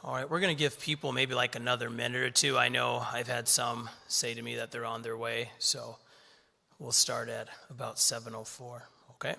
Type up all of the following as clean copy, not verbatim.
All right, we're going to give people maybe like another minute or two. I know I've had some say to me that they're on their way, so we'll start at about 7:04, okay?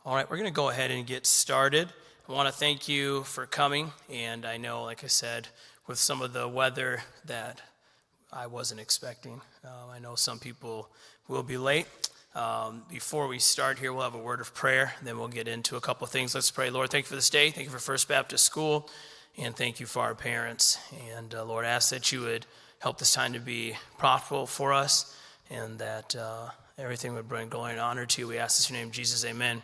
All right, we're going to go ahead and get started. I want to thank you for coming, and I know, like I said, with some of the weather that I wasn't expecting, I know some people will be late. Before we start here, we'll have a word of prayer, then we'll get into a couple of things. Let's pray. Lord, thank you for this day. Thank you for First Baptist School, and thank you for our parents. And Lord, I ask that you would help this time to be profitable for us, and that everything would bring glory and honor to you. We ask this in your name, Jesus, amen.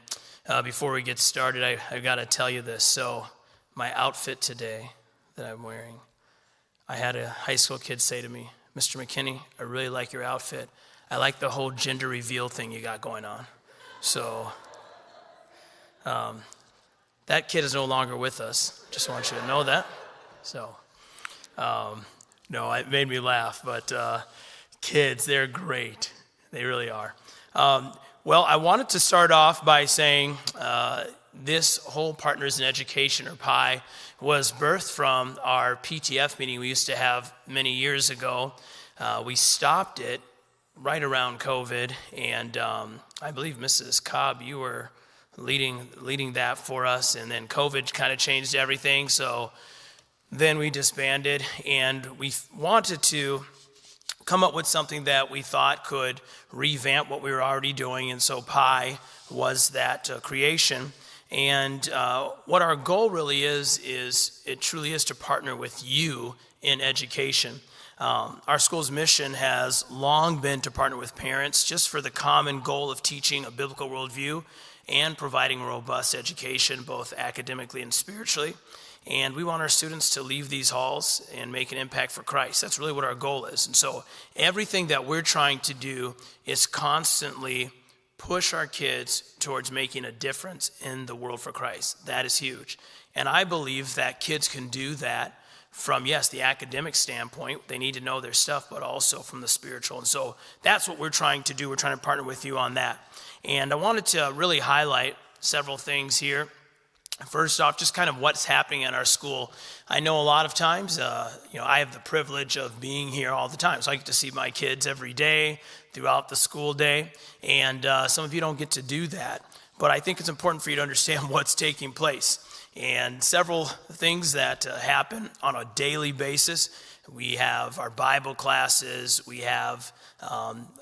Before we get started, I've got to tell you this. So my outfit today that I'm wearing, I had a high school kid say to me, Mr. McKinney, I really like your outfit. I like the whole gender reveal thing you got going on. So that kid is no longer with us. Just want you to know that. So, no, it made me laugh, but kids, they're great. They really are. Well, I wanted to start off by saying this whole Partners in Education, or PI, was birthed from our PTF meeting we used to have many years ago. We stopped it right around COVID, and I believe Mrs. Cobb, you were leading that for us, and then COVID kind of changed everything, so then we disbanded, and we wanted to come up with something that we thought could revamp what we were already doing, and so PI was that creation. And what our goal really is it truly is to partner with you in education. Our school's mission has long been to partner with parents just for the common goal of teaching a biblical worldview and providing robust education, both academically and spiritually. And we want our students to leave these halls and make an impact for Christ. That's really what our goal is. And so everything that we're trying to do is constantly push our kids towards making a difference in the world for Christ. That is huge. And I believe that kids can do that from, yes, the academic standpoint. They need to know their stuff, but also from the spiritual. And so that's what we're trying to do. We're trying to partner with you on that. And I wanted to really highlight several things here. First off, just kind of what's happening at our school. I know a lot of times, I have the privilege of being here all the time. So I get to see my kids every day throughout the school day. And some of you don't get to do that. But I think it's important for you to understand what's taking place. And several things that happen on a daily basis. We have our Bible classes. We have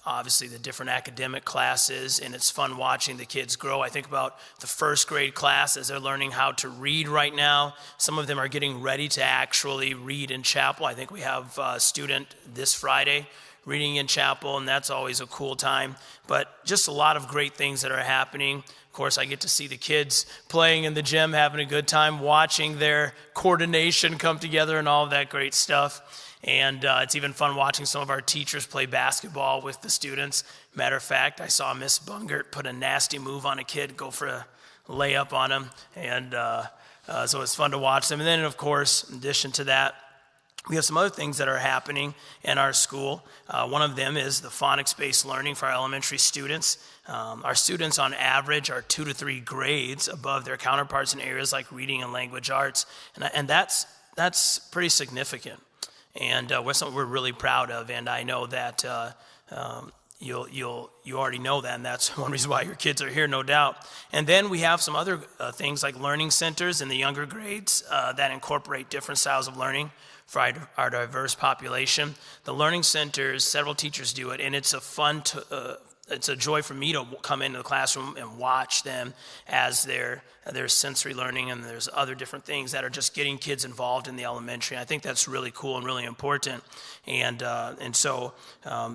obviously the different academic classes, and it's fun watching the kids grow. I think about the first grade class as they're learning how to read right now. Some of them are getting ready to actually read in chapel. I think we have a student this Friday reading in chapel, and that's always a cool time. But just a lot of great things that are happening. Of course, I get to see the kids playing in the gym, having a good time, watching their coordination come together and all of that great stuff. And it's even fun watching some of our teachers play basketball with the students. Matter of fact, I saw Miss Bungert put a nasty move on a kid, go for a layup on him. And so it's fun to watch them. And then, of course, in addition to that, we have some other things that are happening in our school. One of them is the phonics-based learning for our elementary students. Our students, on average, are 2 to 3 grades above their counterparts in areas like reading and language arts, and that's pretty significant. And something we're really proud of. And I know that you already know that, and that's one reason why your kids are here, no doubt. And then we have some other things like learning centers in the younger grades that incorporate different styles of learning for our diverse population. The learning centers, several teachers do it, and it's it's a joy for me to come into the classroom and watch them as their sensory learning, and there's other different things that are just getting kids involved in the elementary. I think that's really cool and really important, and so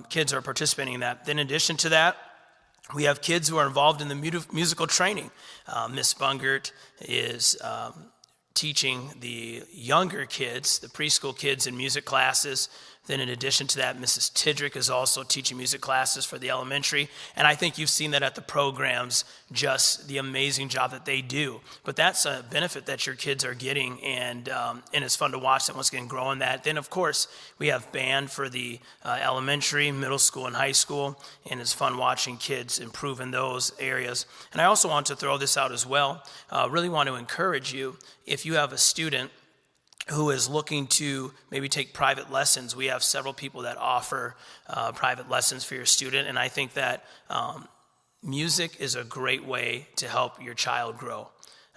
kids are participating in that. Then in addition to that, we have kids who are involved in the musical training. Miss Bungert is teaching the younger kids, the preschool kids, in music classes. Then in addition to that, Mrs. Tidrick is also teaching music classes for the elementary. And I think you've seen that at the programs, just the amazing job that they do. But that's a benefit that your kids are getting, and it's fun to watch them once again grow in that. Then, of course, we have band for the elementary, middle school, and high school, and it's fun watching kids improve in those areas. And I also want to throw this out as well. Really want to encourage you, if you have a student who is looking to maybe take private lessons. We have several people that offer private lessons for your student, and I think that music is a great way to help your child grow.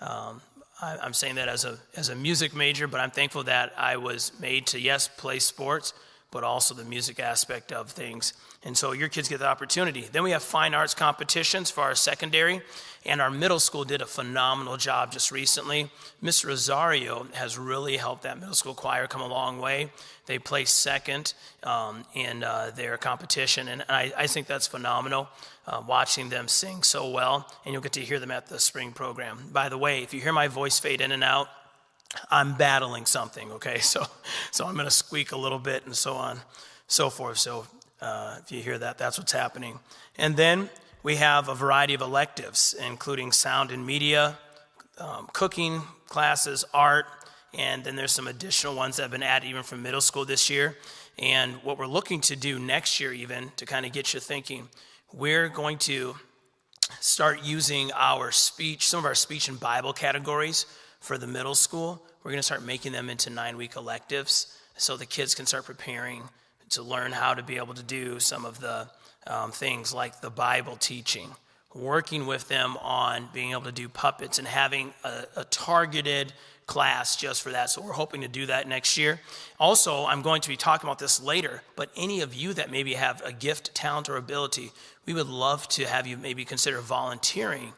I'm saying that as a music major, but I'm thankful that I was made to, yes, play sports, but also the music aspect of things. And so your kids get the opportunity. Then we have fine arts competitions for our secondary, and our middle school did a phenomenal job just recently. Miss Rosario has really helped that middle school choir come a long way. They placed second in their competition, and I think that's phenomenal, watching them sing so well, and you'll get to hear them at the spring program. By the way, if you hear my voice fade in and out, I'm battling something, okay? So I'm going to squeak a little bit and so on, so forth. So if you hear that, that's what's happening. And then we have a variety of electives, including sound and media, cooking classes, art, and then there's some additional ones that have been added even from middle school this year. And what we're looking to do next year even, to kind of get you thinking, we're going to start using some of our speech and Bible categories for the middle school. We're going to start making them into 9-week electives so the kids can start preparing to learn how to be able to do some of the things like the Bible teaching, working with them on being able to do puppets and having a targeted class just for that. So we're hoping to do that next year. Also, I'm going to be talking about this later, but any of you that maybe have a gift, talent, or ability, we would love to have you maybe consider volunteering,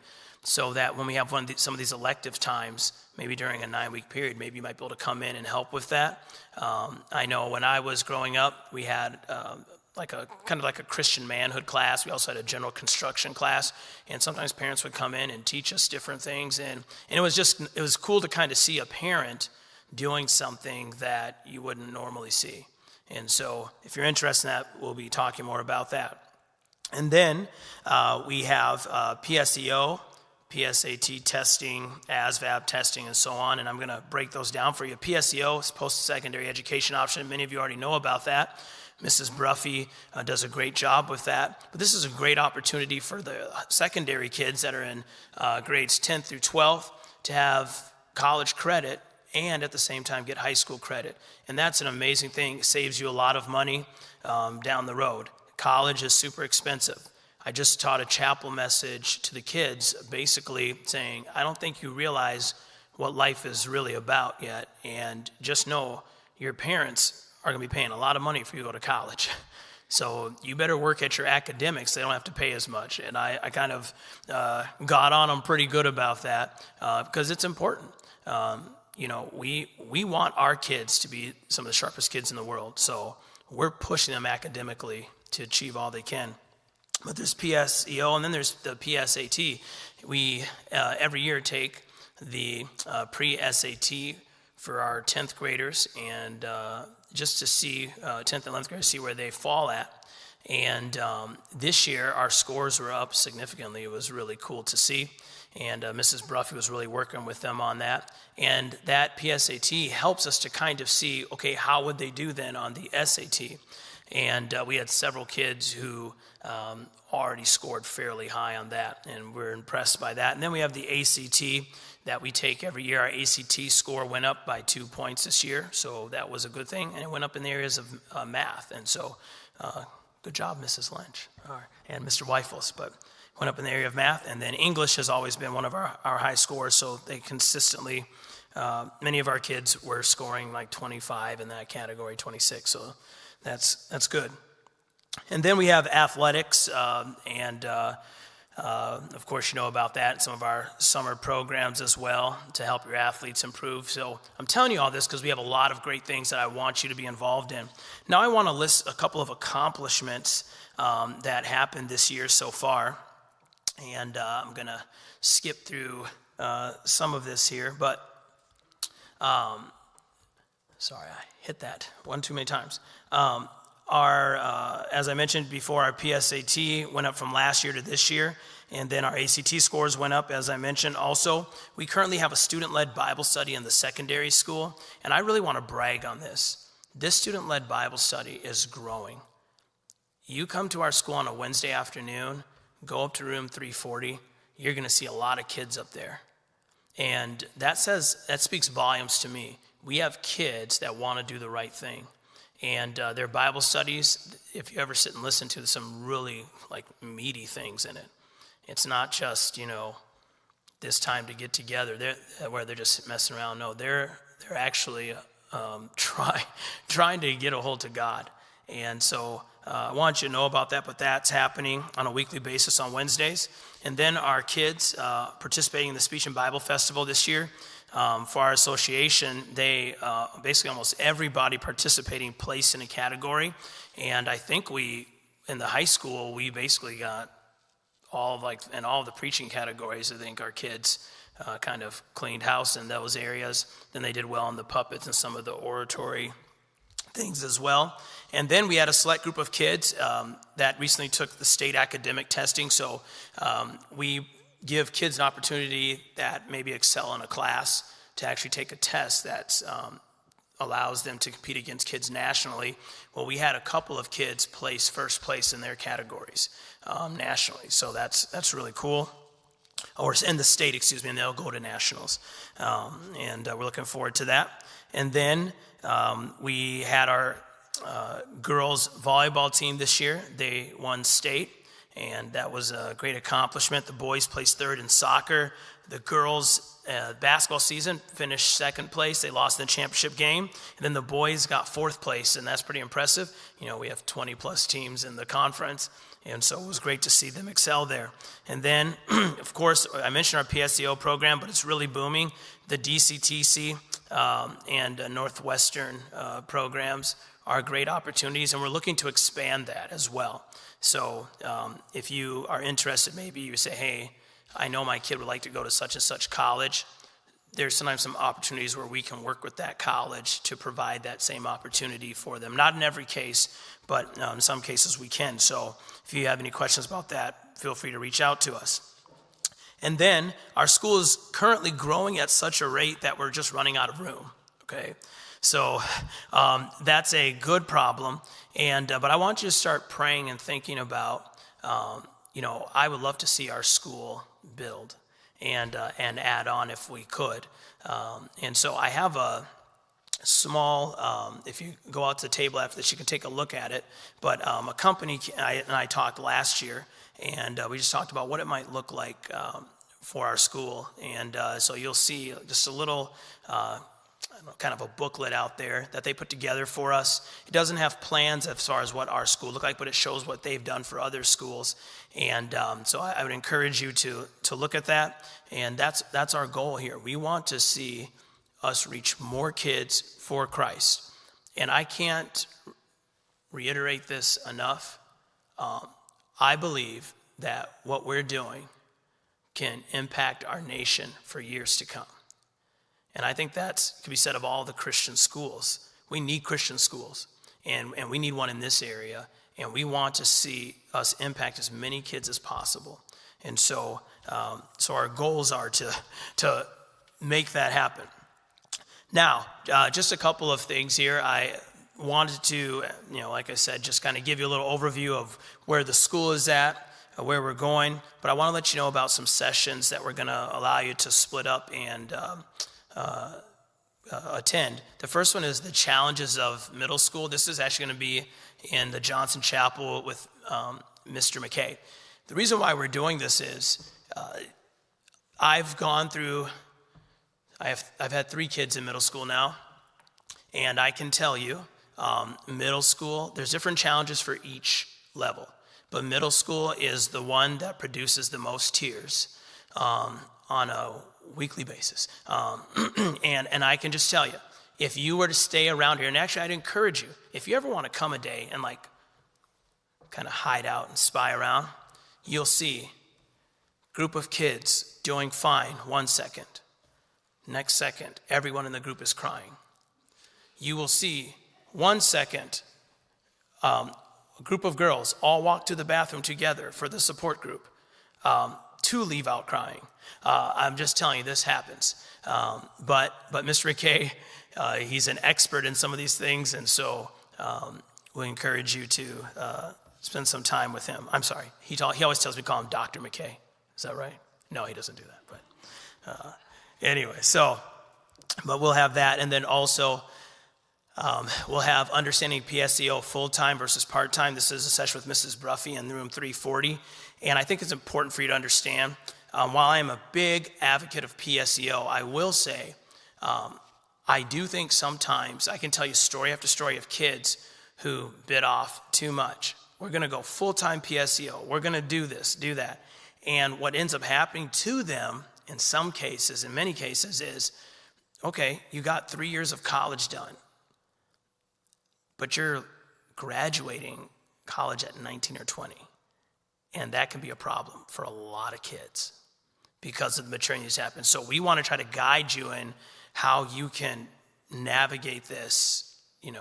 so that when we have some of these elective times, maybe during a 9-week period, maybe you might be able to come in and help with that. I know when I was growing up, we had kind of like a Christian manhood class. We also had a general construction class, and sometimes parents would come in and teach us different things. And it was cool to kind of see a parent doing something that you wouldn't normally see. And so if you're interested in that, we'll be talking more about that. And then we have PSEO, PSAT testing, ASVAB testing, and so on, and I'm going to break those down for you. PSEO is post-secondary education option. Many of you already know about that. Mrs. Bruffy does a great job with that, but this is a great opportunity for the secondary kids that are in grades 10 through 12 to have college credit and at the same time get high school credit, and that's an amazing thing. It saves you a lot of money down the road. College is super expensive. I just taught a chapel message to the kids, basically saying, I don't think you realize what life is really about yet, and just know your parents are going to be paying a lot of money for you to go to college. So you better work at your academics. They don't have to pay as much. And I kind of got on them pretty good about that because it's important. We want our kids to be some of the sharpest kids in the world. So we're pushing them academically to achieve all they can. But there's PSEO, and then there's the PSAT. We every year take the pre-SAT for our 10th graders, and just to see 10th and 11th graders, see where they fall at. And this year, our scores were up significantly. It was really cool to see. And Mrs. Bruffy was really working with them on that. And that PSAT helps us to kind of see, okay, how would they do then on the SAT? And we had several kids who already scored fairly high on that, and we're impressed by that. And then we have the ACT that we take every year. Our ACT score went up by 2 points this year, so that was a good thing. And it went up in the areas of math. And so good job, Mrs. Lynch and Mr. Weifels, but went up in the area of math. And then English has always been one of our high scores, so they consistently, many of our kids were scoring like 25 in that category, 26, so that's good. And then we have athletics, and of course you know about that, some of our summer programs as well to help your athletes improve. So I'm telling you all this because we have a lot of great things that I want you to be involved in. Now I want to list a couple of accomplishments that happened this year so far, and I'm going to skip through some of this here, but sorry, I hit that one too many times. As I mentioned before, our PSAT went up from last year to this year, and then our ACT scores went up, as I mentioned. Also, we currently have a student-led Bible study in the secondary school, and I really want to brag on this. This student-led Bible study is growing. You come to our school on a Wednesday afternoon, go up to room 340, you're going to see a lot of kids up there. And that speaks volumes to me. We have kids that want to do the right thing. And their Bible studies, if you ever sit and listen to, there's some really like meaty things in it. It's not just, this time to get together where they're just messing around. No, they're actually trying to get a hold to God. And so I want you to know about that, but that's happening on a weekly basis on Wednesdays. And then our kids participating in the Speech and Bible Festival this year. For our association, they basically almost everybody participating placed in a category, and I think in the high school we basically got all of the preaching categories. I think our kids kind of cleaned house in those areas. Then they did well in the puppets and some of the oratory things as well. And then we had a select group of kids that recently took the state academic testing. So we give kids an opportunity that maybe excel in a class to actually take a test that allows them to compete against kids nationally. Well, we had a couple of kids place first place in their categories nationally, so that's really cool. Or in the state, and they'll go to nationals, and we're looking forward to that. And then we had our girls volleyball team this year. They won state, and that was a great accomplishment. The boys placed third in soccer. The girls' basketball season finished second place. They lost in the championship game. And then the boys got fourth place, and that's pretty impressive. We have 20-plus teams in the conference, and so it was great to see them excel there. And then, of course, I mentioned our PSEO program, but it's really booming. The DCTC and Northwestern programs are great opportunities, and we're looking to expand that as well. So if you are interested, maybe you say, hey, I know my kid would like to go to such and such college. There's sometimes some opportunities where we can work with that college to provide that same opportunity for them. Not in every case, but in some cases we can. So if you have any questions about that, feel free to reach out to us. And then our school is currently growing at such a rate that we're just running out of room, okay? So that's a good problem. But I want you to start praying and thinking about, I would love to see our school build and add on if we could. And so I have a small, if you go out to the table after this, you can take a look at it. But a company, and I talked last year, and we just talked about what it might look like for our school. And so you'll see just a little kind of a booklet out there that they put together for us. It doesn't have plans as far as what our school look like, but it shows what they've done for other schools. And so I would encourage you to look at that. And that's our goal here. We want to see us reach more kids for Christ. And I can't reiterate this enough. I believe that what we're doing can impact our nation for years to come. And I think that can be said of all the Christian schools. We need Christian schools, and we need one in this area, and we want to see us impact as many kids as possible. And so our goals are to make that happen. Now, just a couple of things here. I wanted to, like I said, just kind of give you a little overview of where the school is at, where we're going. But I want to let you know about some sessions that we're going to allow you to split up and attend. The first one is the challenges of middle school. This is actually going to be in the Johnson Chapel with Mr. McKay. The reason why we're doing this is I've had 3 kids in middle school now, and I can tell you, middle school, there's different challenges for each level, but middle school is the one that produces the most tears on a weekly basis. And I can just tell you, if you were to stay around here, and actually I'd encourage you, if you ever want to come a day and kind of hide out and spy around, you'll see group of kids doing fine 1 second. Next second, everyone in the group is crying. You will see 1 second, a group of girls all walk to the bathroom together for the support group, 2 leave out crying. I'm just telling you, this happens. But Mr. McKay, he's an expert in some of these things, and so we encourage you to spend some time with him. I'm sorry, he always tells me to call him Dr. McKay. Is that right? No, he doesn't do that, but anyway, but we'll have that, and then also we'll have Understanding PSEO full-time versus part-time. This is a session with Mrs. Bruffy in room 340, and I think it's important for you to understand, while I am a big advocate of PSEO, I will say I do think sometimes I can tell you story after story of kids who bit off too much. We're going to go full-time PSEO. We're going to do this, do that. And what ends up happening to them in some cases, in many cases, is, okay, you got 3 years of college done, but you're graduating college at 19 or 20. And that can be a problem for a lot of kids because of the maturing that's happened. So we want to try to guide you in how you can navigate this, in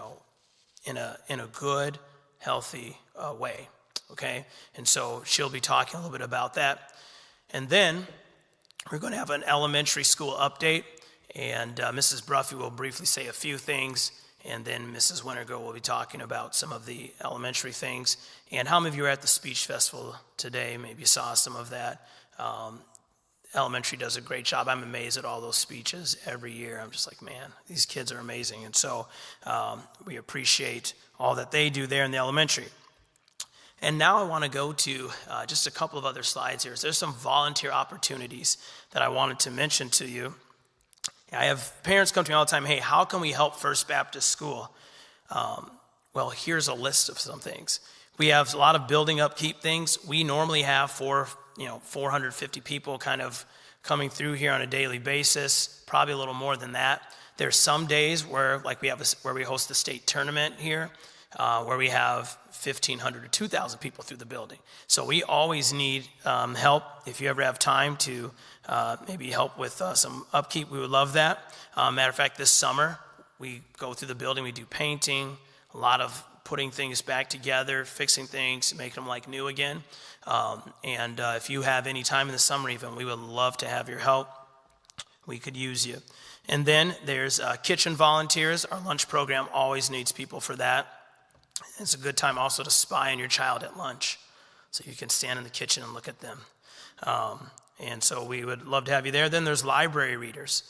a good, healthy way, okay? And so she'll be talking a little bit about that. And then we're going to have an elementary school update, and Mrs. Bruffy will briefly say a few things, and then Mrs. Wintergo will be talking about some of the elementary things. And how many of you were at the speech festival today? Maybe you saw some of that. Elementary does a great job. I'm amazed at all those speeches every year. I'm just like, man, these kids are amazing. And so we appreciate all that they do there in the elementary. And now I want to go to just a couple of other slides here. So there's some volunteer opportunities that I wanted to mention to you. I have parents come to me all the time, hey, how can we help First Baptist School? Well, here's a list of some things. We have a lot of building upkeep things. We normally have 450 people kind of coming through here on a daily basis, probably a little more than that. There's some days where where we host the state tournament here, where we have 1,500 to 2,000 people through the building. So we always need help. If you ever have time to maybe help with some upkeep, we would love that. Matter of fact, this summer, we go through the building, we do painting, a lot of putting things back together, fixing things, making them like new again. And if you have any time in the summer even, we would love to have your help. We could use you. And then there's kitchen volunteers. Our lunch program always needs people for that. It's a good time also to spy on your child at lunch, so you can stand in the kitchen and look at them. And so we would love to have you there. Then there's library readers.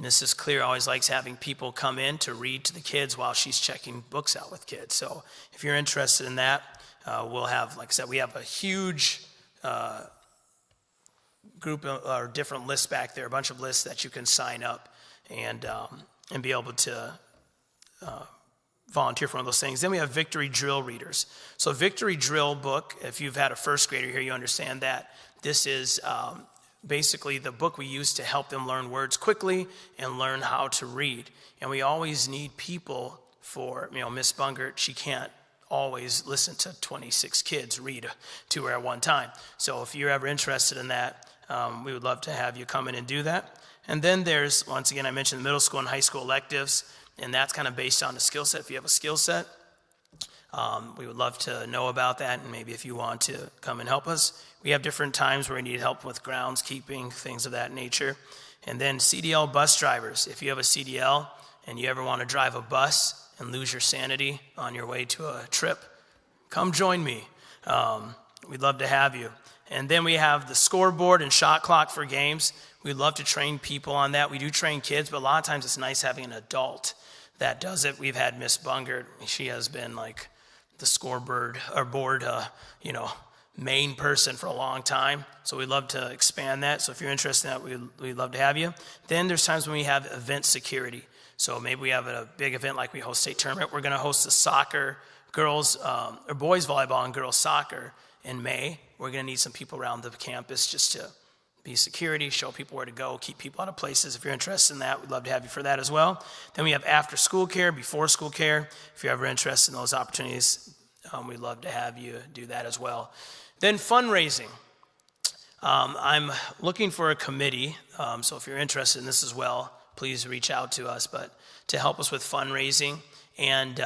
Mrs. Clear always likes having people come in to read to the kids while she's checking books out with kids. So if you're interested in that, we'll have, like I said, we have a huge group or different lists back there, a bunch of lists that you can sign up and be able to volunteer for one of those things. Then we have Victory Drill readers. So Victory Drill book, if you've had a first grader here, you understand that this is basically the book we use to help them learn words quickly and learn how to read. And we always need people for, Miss Bungert, she can't always listen to 26 kids read to her at one time. So if you're ever interested in that, we would love to have you come in and do that. And then there's, once again, I mentioned the middle school and high school electives, and that's kind of based on the skill set. If you have a skill set, we would love to know about that, and maybe if you want to come and help us. We have different times where we need help with groundskeeping, things of that nature. And then CDL bus drivers. If you have a CDL and you ever want to drive a bus and lose your sanity on your way to a trip, come join me. We'd love to have you. And then we have the scoreboard and shot clock for games. We'd love to train people on that. We do train kids, but a lot of times it's nice having an adult that does it. We've had Miss Bungert. She has been like the scoreboard or board, main person for a long time. So we'd love to expand that. So if you're interested in that, we'd love to have you. Then there's times when we have event security. So maybe we have a big event like we host state tournament. We're going to host the soccer, girls or boys volleyball and girls soccer in May. We're going to need some people around the campus just to be security, show people where to go, keep people out of places. If you're interested in that, we'd love to have you for that as well. Then we have after school care, before school care. If you're ever interested in those opportunities, we'd love to have you do that as well. Then fundraising. I'm looking for a committee, so if you're interested in this as well, please reach out to us, but to help us with fundraising and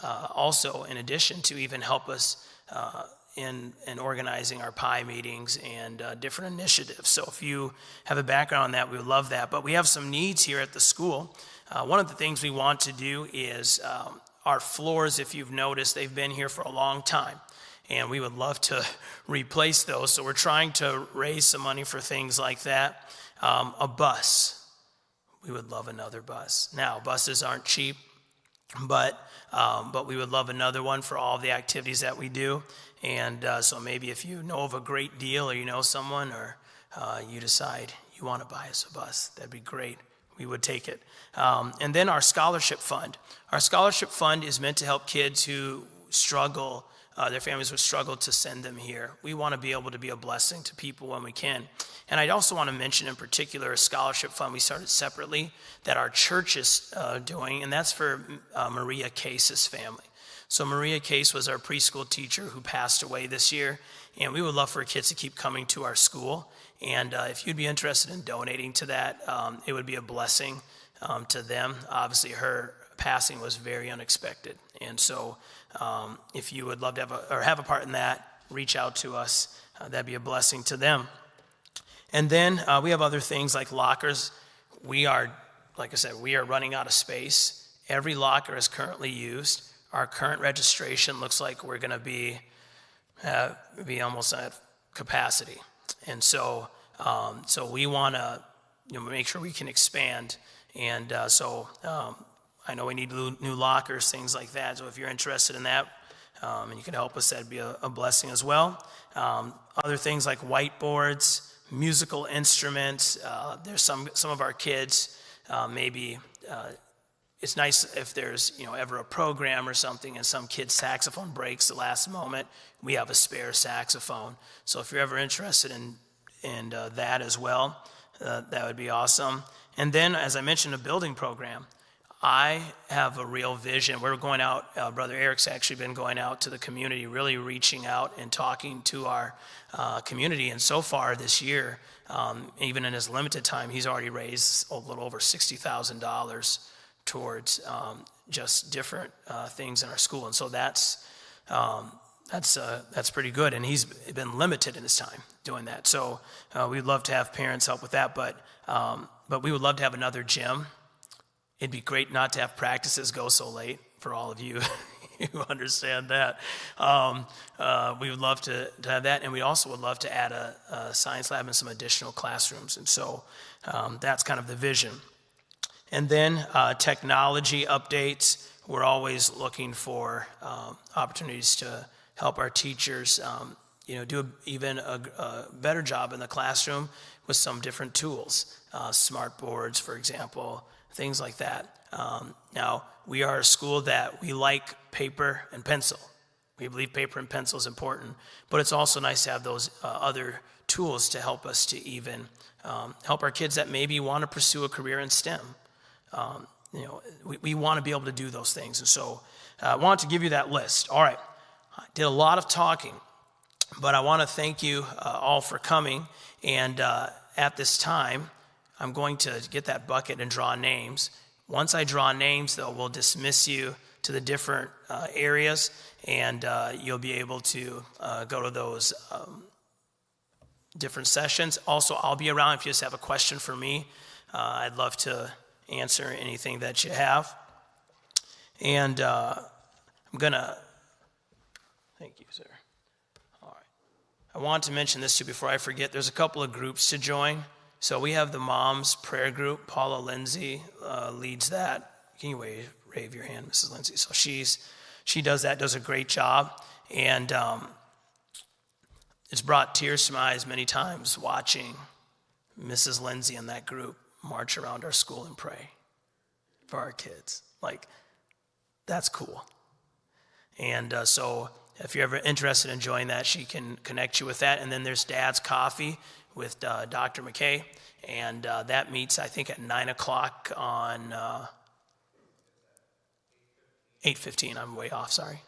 also in addition to even help us in organizing our PI meetings and different initiatives. So if you have a background on that, we would love that. But we have some needs here at the school. One of the things we want to do is our floors, if you've noticed, they've been here for a long time. And we would love to replace those. So we're trying to raise some money for things like that. A bus. We would love another bus. Now, buses aren't cheap, but we would love another one for all the activities that we do. And so maybe if you know of a great deal or you know someone or you decide you want to buy us a bus, that'd be great. We would take it. And then our scholarship fund. Our scholarship fund is meant to help kids who struggle, their families would struggle to send them here. We want to be able to be a blessing to people when we can. And I'd also want to mention in particular a scholarship fund we started separately that our church is doing, and that's for Maria Case's family. So Maria Case was our preschool teacher who passed away this year, and we would love for kids to keep coming to our school. And if you'd be interested in donating to that, it would be a blessing to them. Obviously, her passing was very unexpected. And so if you would love to have a part in that, reach out to us. That'd be a blessing to them. And then we have other things like lockers. We are, like I said, we are running out of space. Every locker is currently used. Our current registration looks like we're going to be almost at capacity. And so we want to make sure we can expand. And I know we need new lockers, things like that. So if you're interested in that and you can help us, that'd be a blessing as well. Other things like whiteboards, musical instruments. There's some of our kids maybe. It's nice if there's ever a program or something and some kid's saxophone breaks the last moment, we have a spare saxophone. So if you're ever interested in that as well, that would be awesome. And then, as I mentioned, a building program. I have a real vision. We're going out, Brother Eric's actually been going out to the community, really reaching out and talking to our community. And so far this year, even in his limited time, he's already raised a little over $60,000 towards just different things in our school. And so that's pretty good. And he's been limited in his time doing that. So we'd love to have parents help with that, but we would love to have another gym. It'd be great not to have practices go so late for all of you who understand that. We would love to have that, and we also would love to add a science lab and some additional classrooms. And so that's kind of the vision. And then technology updates. We're always looking for opportunities to help our teachers do even a better job in the classroom with some different tools, smart boards, for example, things like that. Now, we are a school that we like paper and pencil. We believe paper and pencil is important, but it's also nice to have those other tools to help us to even help our kids that maybe want to pursue a career in STEM. we want to be able to do those things. And so I want to give you that list. All right, I did a lot of talking, but I want to thank you all for coming. And at this time, I'm going to get that bucket and draw names. Once I draw names, though, we'll dismiss you to the different areas, and you'll be able to go to those different sessions. Also, I'll be around if you just have a question for me. I'd love to answer anything that you have. And I'm going to, thank you, sir. All right. I want to mention this too before I forget. There's a couple of groups to join. So we have the Moms Prayer Group. Paula Lindsay leads that. Can you wave your hand, Mrs. Lindsay? So she does that, does a great job. And it's brought tears to my eyes many times watching Mrs. Lindsay and that group march around our school and pray for our kids. Like, that's cool. And so if you're ever interested in joining that, she can connect you with that. And then there's Dad's Coffee with Dr. McKay. And that meets, I think, at 9 o'clock on 8:15. I'm way off, sorry.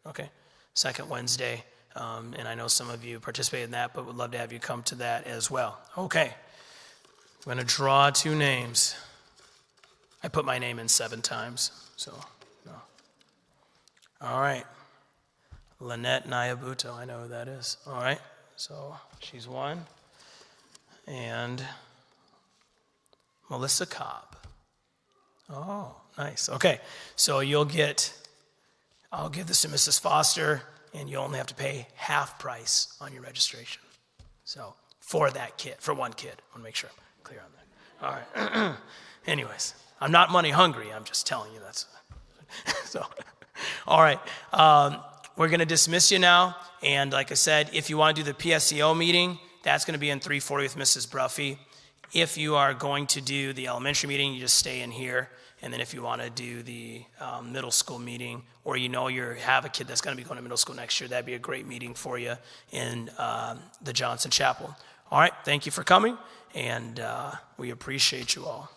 Okay, second Wednesday. And I know some of you participate in that, but would love to have you come to that as well. Okay, I'm going to draw two names. I put my name in 7 times, so no. All right, Lynette Nyabuto, I know who that is. All right, so she's one. And Melissa Cobb. Oh, nice. Okay, so I'll give this to Mrs. Foster, and you only have to pay half price on your registration. So for that kid, for one kid. I want to make sure I'm clear on that. All right. Anyways, I'm not money hungry. I'm just telling you that's. So, all right. We're going to dismiss you now. And like I said, if you want to do the PSEO meeting, that's going to be in 340 with Mrs. Bruffy. If you are going to do the elementary meeting, you just stay in here. And then if you want to do the middle school meeting, or you have a kid that's going to be going to middle school next year, that'd be a great meeting for you in the Johnson Chapel. All right, thank you for coming, and we appreciate you all.